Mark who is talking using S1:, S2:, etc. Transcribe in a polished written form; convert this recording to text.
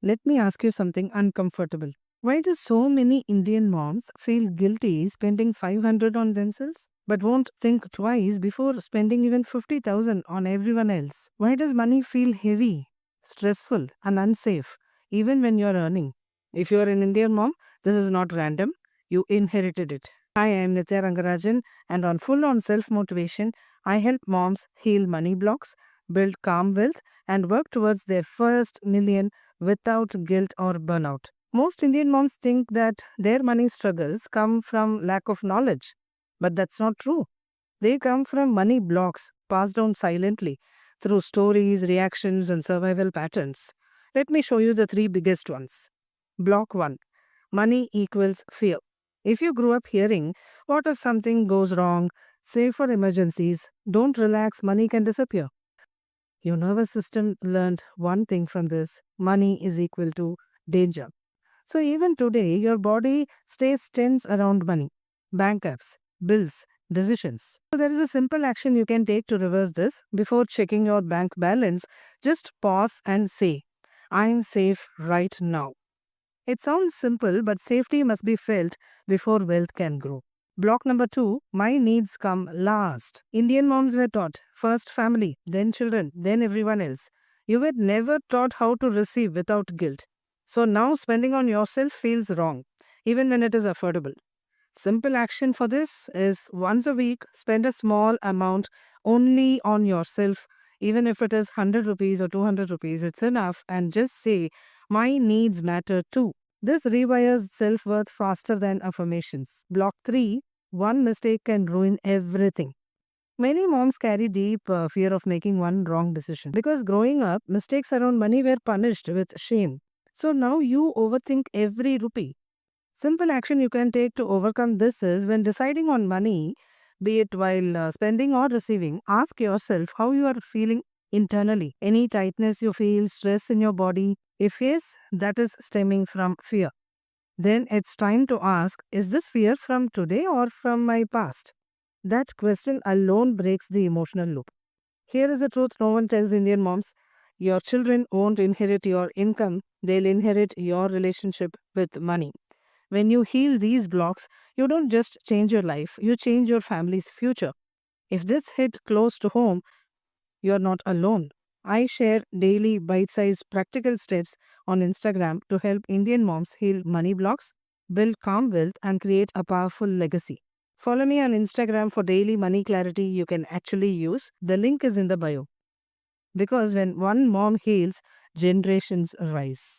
S1: Let me ask you something uncomfortable. Why do so many Indian moms feel guilty spending 500 on themselves but won't think twice before spending even 50,000 on everyone else? Why does money feel heavy, stressful, and unsafe even when you're earning? If you're an Indian mom, this is not random. You inherited it. Hi, I am Nitya Rangarajan, and on Full on Self Motivation, I help moms heal money blocks, build calm wealth, and work towards their first million without guilt or burnout. Most Indian moms think that their money struggles come from lack of knowledge, but that's not true. They come from money blocks passed down silently through stories, reactions, and survival patterns. Let me show you the three biggest ones. Block 1: Money equals fear. If you grew up hearing, what if something goes wrong? Save for emergencies. Don't relax, money can disappear. Your nervous system learned one thing from this: money is equal to danger. So even today, your body stays tense around money, bank apps, bills, decisions. So there is a simple action you can take to reverse this. Before checking your bank balance, just pause and say, I'm safe right now. It sounds simple, but safety must be felt before wealth can grow. Block number 2: My needs come last. Indian moms were taught first family, then children, then everyone else. You were never taught how to receive without guilt. So now spending on yourself feels wrong, even when it is affordable. Simple action for this is once a week, spend a small amount only on yourself, even if it is 100 rupees or 200 rupees, it's enough, and just say, my needs matter too. This rewires self worth faster than affirmations. Block 3: One mistake can ruin everything. Many moms carry deep fear of making one wrong decision because growing up, mistakes around money were punished with shame. So now you overthink every rupee. Simple action you can take to overcome this is when deciding on money, be it while spending or receiving, ask yourself how you are feeling internally. Any tightness you feel, stress in your body? If yes, that is stemming from fear. Then it's time to ask, is this fear from today or from my past? That question alone breaks the emotional loop. Here is the truth no one tells Indian moms: your children won't inherit your income, they'll inherit your relationship with money. When you heal these blocks, you don't just change your life, you change your family's future. If this hit close to home, you're not alone. I share daily bite sized practical steps on Instagram to help Indian moms heal money blocks, build calm wealth, and create a powerful legacy. Follow me on Instagram for daily money clarity you can actually use. The link is in the bio. Because when one mom heals, generations rise.